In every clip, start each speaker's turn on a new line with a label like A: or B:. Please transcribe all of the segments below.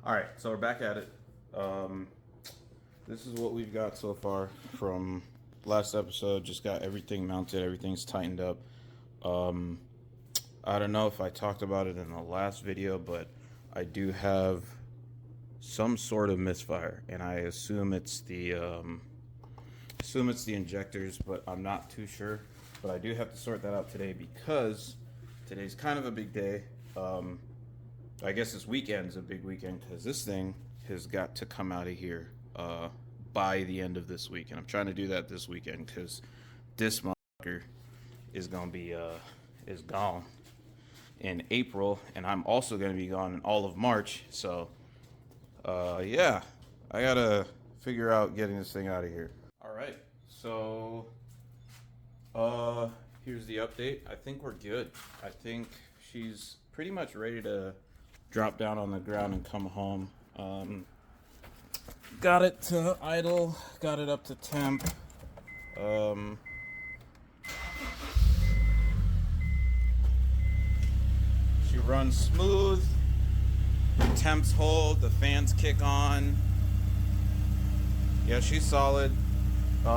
A: All right, so we're back at it. This is what we've got so far from last episode. Just got everything mounted, everything's tightened up. I don't know if I talked about it in the last video, but I do have some sort of misfire, and I assume it's the injectors, but I'm not too sure. But I do have to sort that out today because today's kind of a big day. I guess this weekend's a big weekend because this thing has got to come out of here by the end of this week, and I'm trying to do that this weekend because this motherfucker is gonna be is gone in April, and I'm also gonna be gone in all of March. So yeah, I gotta figure out getting this thing out of here. All right, so here's the update. I think we're good. I think she's pretty much ready to drop down on the ground and come home. Got it to idle, got it up to temp. She runs smooth, the temps hold, the fans kick on. Yeah, she's solid.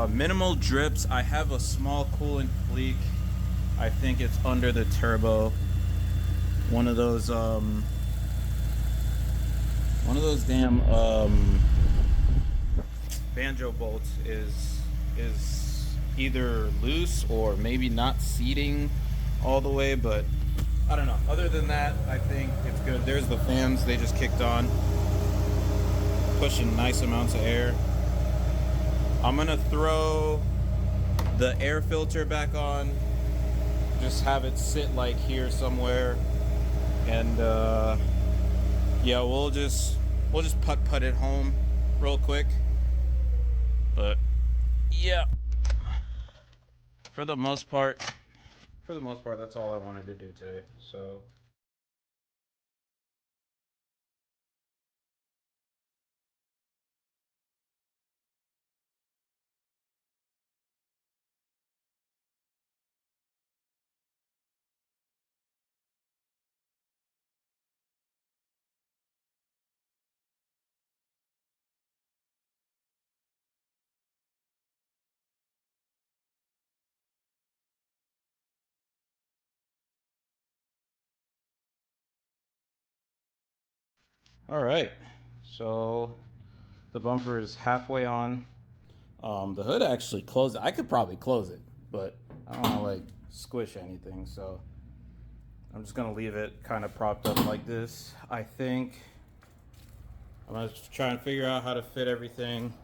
A: Minimal drips. I have a small coolant leak. I think it's under the turbo. One of those damn banjo bolts is either loose or maybe not seating all the way, but I don't know. Other than that, I think it's good. There's the fans, they just kicked on, pushing nice amounts of air. I'm gonna throw the air filter back on, just have it sit like here somewhere, and yeah, we'll just putt it home real quick. But yeah, for the most part, that's all I wanted to do today. So all right, so the bumper is halfway on. The hood actually closed. I could probably close it, but I don't want to like squish anything, so I'm just gonna leave it kind of propped up like this. I think I'm gonna try and figure out how to fit everything.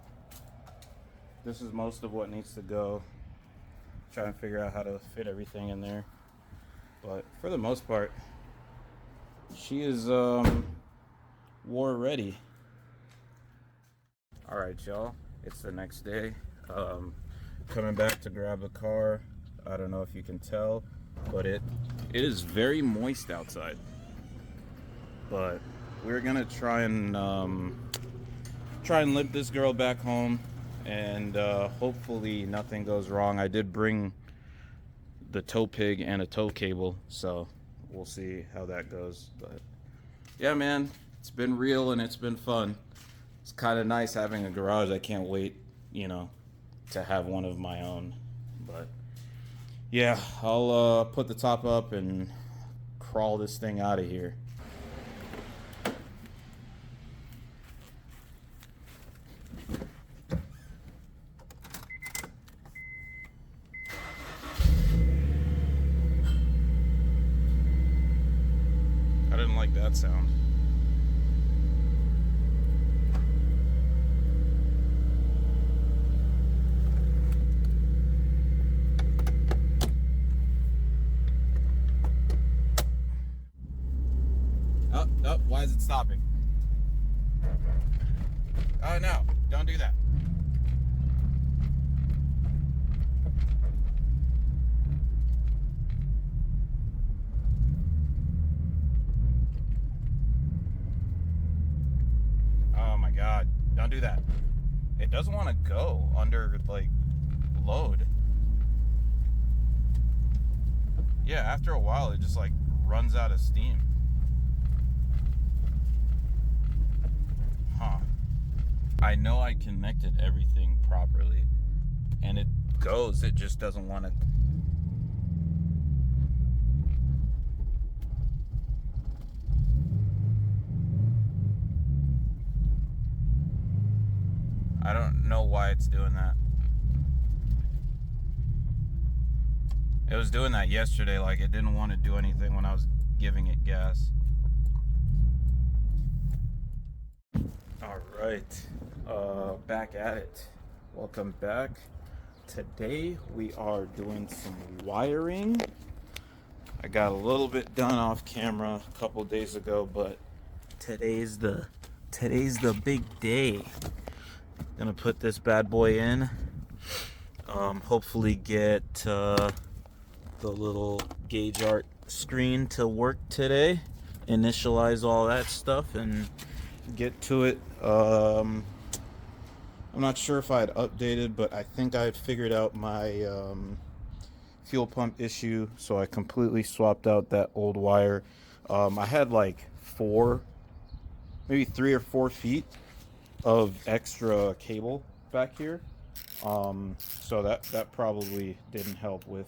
A: This is most of what needs to go. Try and figure out how to fit everything in there. But for the most part, she is war ready. All right, y'all. It's the next day. Coming back to grab the car. I don't know if you can tell, but it is very moist outside. But we're gonna try and limp this girl back home, and hopefully nothing goes wrong. I did bring the tow pig and a tow cable, so we'll see how that goes. But yeah, man, it's been real and it's been fun. It's kind of nice having a garage. I can't wait, to have one of my own. But yeah, I'll put the top up and crawl this thing out of here. I didn't like that sound. Oh, why is it stopping? Oh no, don't do that. Oh my god, don't do that. It doesn't want to go under like load. Yeah, after a while it just like runs out of steam. I know I connected everything properly, and it goes. It just doesn't want to. I don't know why it's doing that. It was doing that yesterday, like it didn't want to do anything when I was giving it gas. All right, back at it. Welcome back. Today we are doing some wiring. I got a little bit done off camera a couple days ago, but today's the big day. Gonna put this bad boy in. Hopefully get the little gauge art screen to work today. Initialize all that stuff and get to it. I'm not sure if I had updated, but I think I had figured out my fuel pump issue, so I completely swapped out that old wire. I had like maybe 3 or 4 feet of extra cable back here, so that probably didn't help with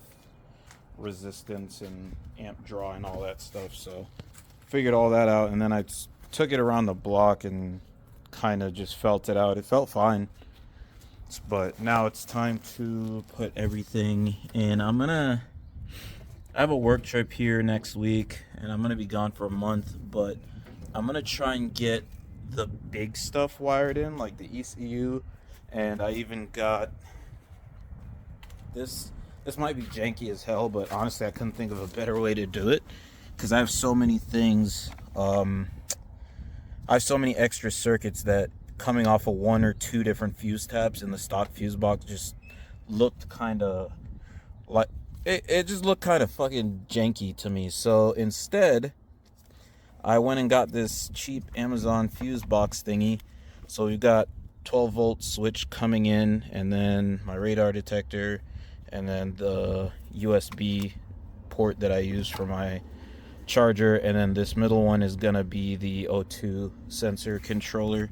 A: resistance and amp draw and all that stuff. So figured all that out, and then I took it around the block and kind of just felt it out. It felt fine, but now it's time to put everything in. I have a work trip here next week, and I'm gonna be gone for a month, but I'm gonna try and get the big stuff wired in, like the ECU, and I even got this. This might be janky as hell, but honestly, I couldn't think of a better way to do it because I have so many things. I have so many extra circuits that coming off of 1 or 2 different fuse tabs in the stock fuse box just looked kind of like it just looked kind of fucking janky to me. So instead, I went and got this cheap Amazon fuse box thingy. So we've got 12 volt switch coming in, and then my radar detector, and then the USB port that I use for my charger, and then this middle one is gonna be the O2 sensor controller.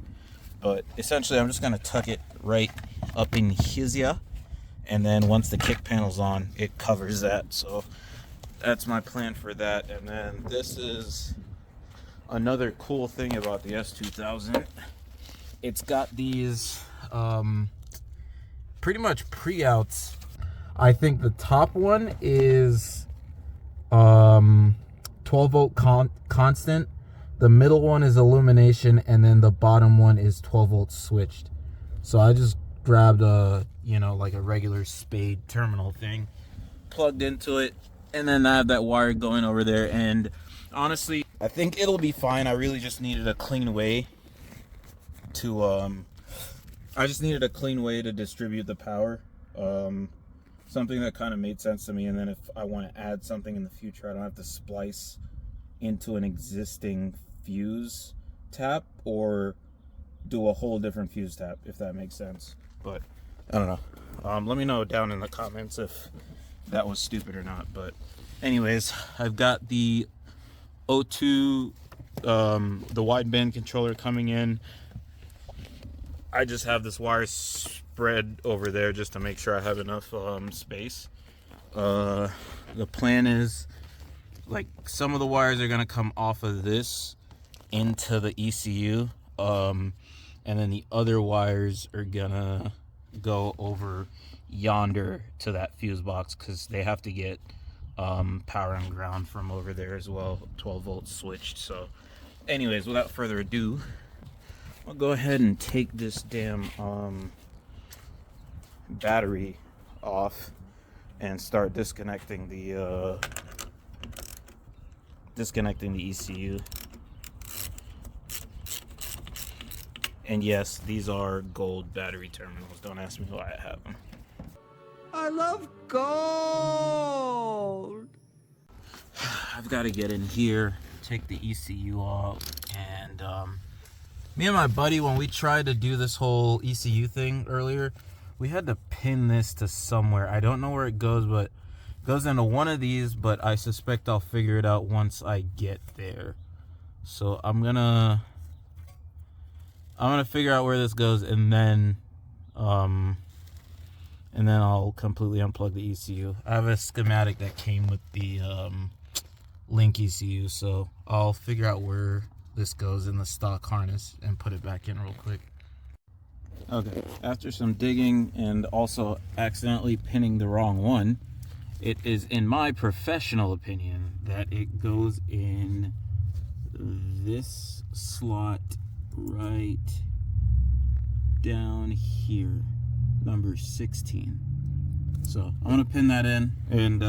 A: But essentially I'm just gonna tuck it right up in here, and then once the kick panel's on, it covers that. So that's my plan for that. And then this is another cool thing about the S2000. It's got these pretty much pre-outs. I think the top one is 12 volt constant. The middle one is illumination, and then the bottom one is 12 volt switched. So I just grabbed a, like a regular spade terminal thing, plugged into it, and then I have that wire going over there. And honestly, I think it'll be fine. I really just needed a clean way to distribute the power. Something that kind of made sense to me, and then if I want to add something in the future, I don't have to splice into an existing fuse tap or do a whole different fuse tap, if that makes sense. But I don't know. Let me know down in the comments if that was stupid or not. But anyways, I've got the O2 the wideband controller coming in. I just have this wire spread over there just to make sure I have enough space. The plan is, like, some of the wires are gonna come off of this into the ECU, and then the other wires are gonna go over yonder to that fuse box, because they have to get power and ground from over there as well, 12 volts switched. So anyways, without further ado, I'll go ahead and take this damn battery off and start disconnecting the ECU. And yes, these are gold battery terminals. Don't ask me why I have them.
B: I love gold.
A: I've got to get in here, take the ECU off, and me and my buddy, when we tried to do this whole ECU thing earlier, we had to pin this to somewhere. I don't know where it goes, but it goes into one of these, but I suspect I'll figure it out once I get there. So I'm gonna I'm gonna figure out where this goes, and then I'll completely unplug the ECU. I have a schematic that came with the link ECU, so I'll figure out where this goes in the stock harness and put it back in real quick. Okay, after some digging and also accidentally pinning the wrong one, it is, in my professional opinion, that it goes in this slot right down here, number 16. So I'm gonna pin that in, and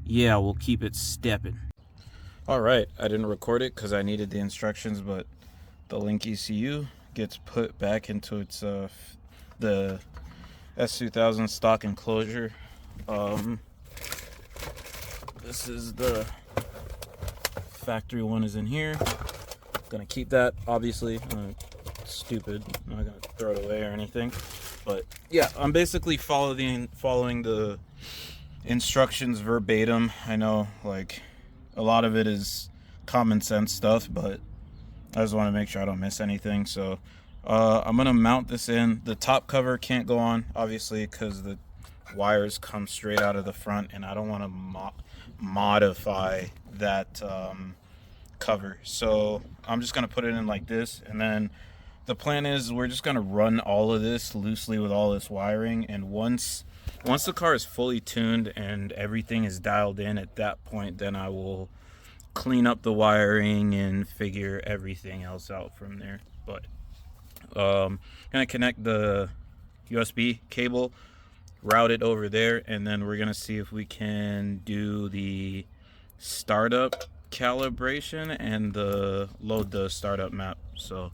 A: yeah, we'll keep it stepping. All right, I didn't record it because I needed the instructions, but the link ECU gets put back into its the S2000 stock enclosure. This is the factory one, is in here. Gonna keep that, obviously. Stupid, I'm not gonna throw it away or anything, but yeah, I'm basically following the instructions verbatim. I know, like, a lot of it is common sense stuff, but I just want to make sure I don't miss anything. So I'm gonna mount this in. The top cover can't go on, obviously, because the wires come straight out of the front, and I don't want to modify that cover. So I'm just gonna put it in like this, and then the plan is we're just gonna run all of this loosely with all this wiring, and once the car is fully tuned and everything is dialed in, at that point then I will clean up the wiring and figure everything else out from there. But gonna connect the USB cable, route it over there, and then we're gonna see if we can do the startup calibration and load the startup map. So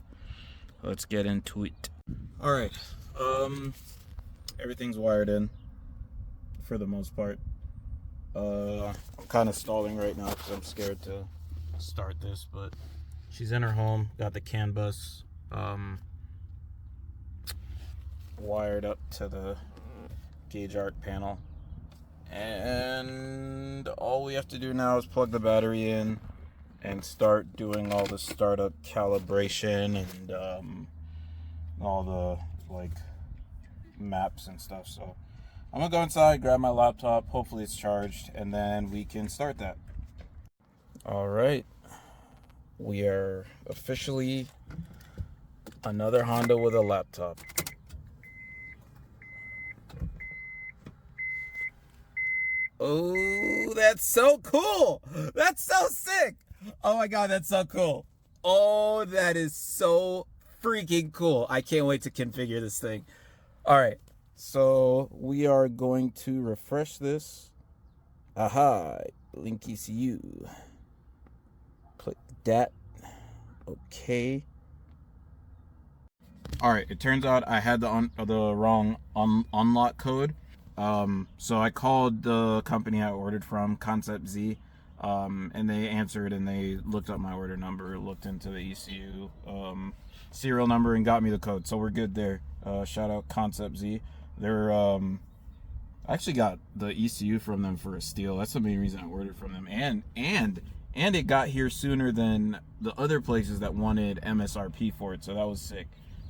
A: let's get into it. All right, everything's wired in for the most part. I'm kind of stalling right now because I'm scared to start this, but she's in her home, got the CAN bus wired up to the gauge arc panel, and all we have to do now is plug the battery in and start doing all the startup calibration and all the, like, maps and stuff. So I'm gonna go inside, grab my laptop, hopefully it's charged, and then we can start that. All right, we are officially another Honda with a laptop. Oh, that's so cool! That's so sick! Oh my god, that's so cool! Oh, that is so freaking cool! I can't wait to configure this thing. All right, so we are going to refresh this. Aha, link ECU. Click that. Okay. All right, it turns out I had the wrong unlock code. So I called the company I ordered from, Concept Z, and they answered, and they looked up my order number, looked into the ECU serial number, and got me the code. So we're good there. Shout out Concept Z. They're I actually got the ECU from them for a steal. That's the main reason I ordered from them, and it got here sooner than the other places that wanted MSRP for it. So that was sick.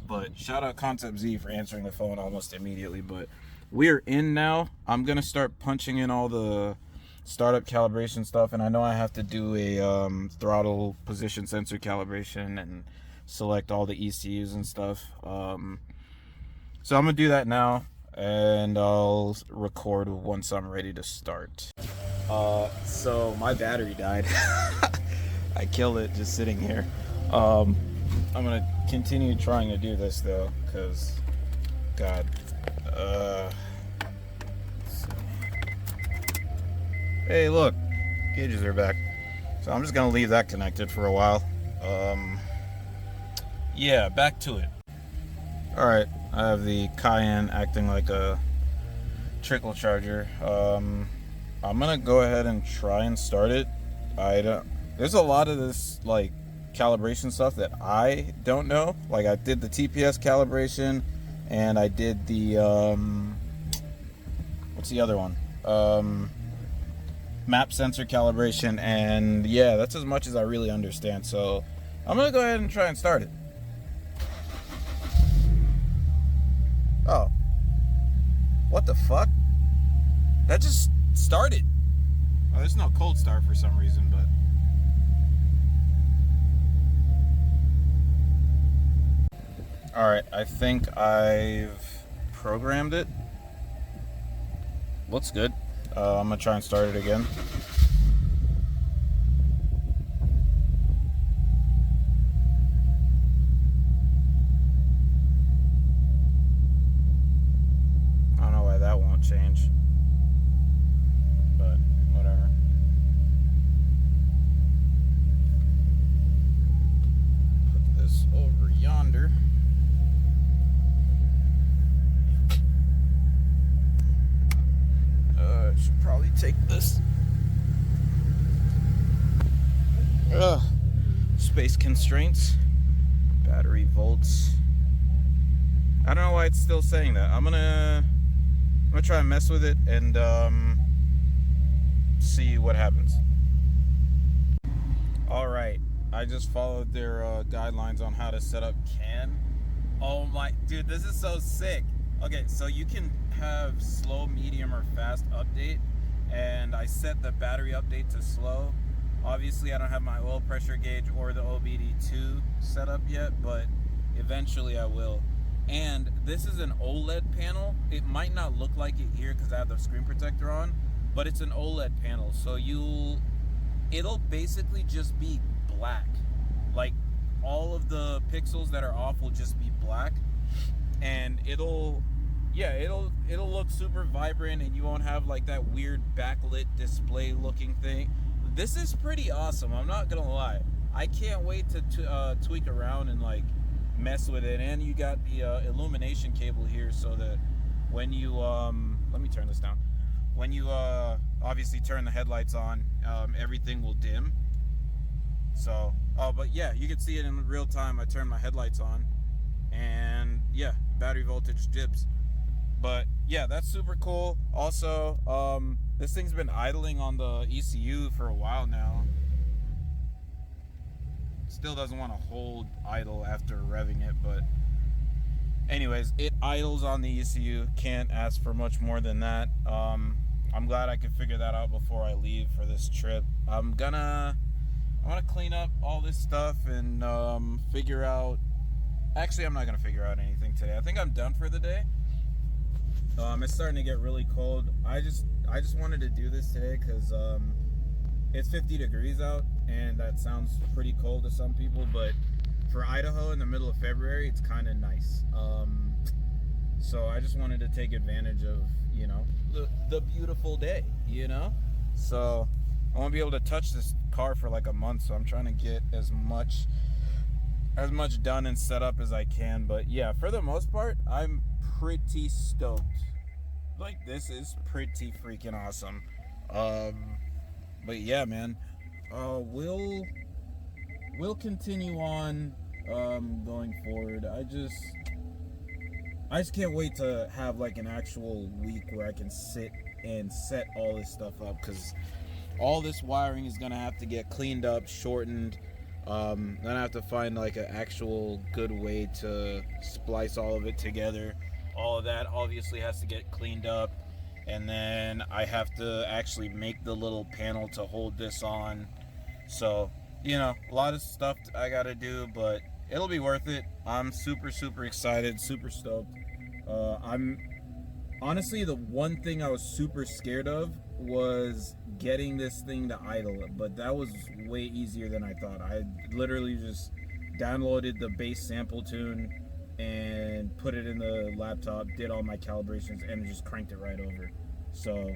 A: But shout out Concept Z for answering the phone almost immediately. But we're in now. I'm gonna start punching in all the startup calibration stuff, and I know I have to do a throttle position sensor calibration and select all the ECUs and stuff. So I'm gonna do that now, and I'll record once I'm ready to start. So my battery died. I killed it just sitting here. I'm gonna continue trying to do this though, because God. Hey, look, gauges are back. So I'm just gonna leave that connected for a while. Yeah, back to it. All right, I have the Cayenne acting like a trickle charger. I'm gonna go ahead and try and start it. There's a lot of this, like, calibration stuff that I don't know. Like, I did the TPS calibration, and I did the what's the other one? Map sensor calibration, and yeah, that's as much as I really understand. So I'm gonna go ahead and try and start it. Oh. What the fuck? That just started. Oh, there's no cold start for some reason, but... Alright, I think I've programmed it. Looks good. I'm gonna try and start it again. I don't know why that won't change, but whatever. Put this over yonder. I should probably take this. Space constraints. Battery volts. I don't know why it's still saying that. I'm gonna try and mess with it and see what happens. Alright, I just followed their guidelines on how to set up CAN. Oh my, dude, this is so sick. Okay, so you can have slow, medium, or fast update, and I set the battery update to slow. Obviously, I don't have my oil pressure gauge or the OBD2 set up yet, but eventually I will. And this is an OLED panel. It might not look like it here because I have the screen protector on, but it's an OLED panel, so it'll basically just be black. Like, all of the pixels that are off will just be black, and it'll look super vibrant, and you won't have like that weird backlit display looking thing. This is pretty awesome, I'm not gonna lie. I can't wait to tweak around and like mess with it. And you got the illumination cable here, so that when you let me turn this down. When you obviously turn the headlights on, everything will dim. So, but yeah, you can see it in real time. I turn my headlights on, and yeah, battery voltage dips. But yeah, that's super cool. Also, this thing's been idling on the ECU for a while now. Still doesn't want to hold idle after revving it, but anyways, it idles on the ECU. Can't ask for much more than that. I'm glad I could figure that out before I leave for this trip. I want to clean up all this stuff and figure out. Actually, I'm not gonna figure out anything today. I think I'm done for the day. It's starting to get really cold. I just wanted to do this today because it's 50 degrees out, and that sounds pretty cold to some people, but for Idaho in the middle of February, it's kind of nice. So I just wanted to take advantage of, you know, the beautiful day, you know? So I won't be able to touch this car for like a month, so I'm trying to get as much done and set up as I can. But yeah, for the most part, I'm pretty stoked. Like, this is pretty freaking awesome. But yeah, man, we'll continue on going forward. I just can't wait to have like an actual week where I can sit and set all this stuff up, because all this wiring is gonna have to get cleaned up, shortened. Then I have to find like an actual good way to splice all of it together. All of that obviously has to get cleaned up, and then I have to actually make the little panel to hold this on. So, you know, a lot of stuff I gotta do, but it'll be worth it. I'm super excited, super stoked. I'm honestly, the one thing I was super scared of was getting this thing to idle, but that was way easier than I thought. I literally just downloaded the base sample tune and put it in the laptop, did all my calibrations, and just cranked it right over. So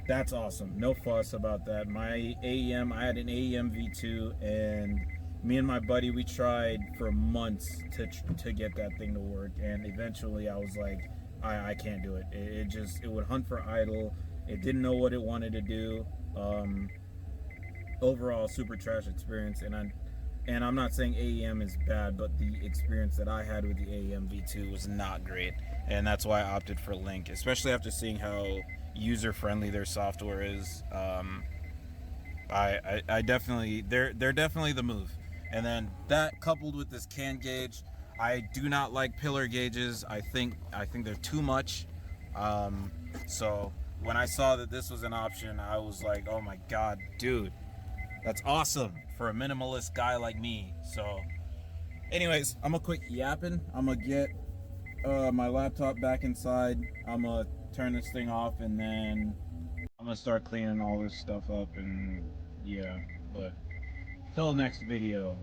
A: that's awesome. No fuss about that. My AEM, I had an AEM V2, and me and my buddy, we tried for months to get that thing to work, and eventually I was like, I can't do it. It would hunt for idle. It didn't know what it wanted to do. Overall, super trash experience, and I'm not saying AEM is bad, but the experience that I had with the AEM V2 was not great, and that's why I opted for Link, especially after seeing how user-friendly their software is. I definitely, they're definitely the move. And then that coupled with this CAN gauge, I do not like pillar gauges. I think they're too much. So when I saw that this was an option, I was like, oh my god, dude, that's awesome for a minimalist guy like me. So anyways, I'm gonna quit yapping. I'm gonna get my laptop back inside. I'm gonna turn this thing off, and then I'm gonna start cleaning all this stuff up, and yeah. But till next video.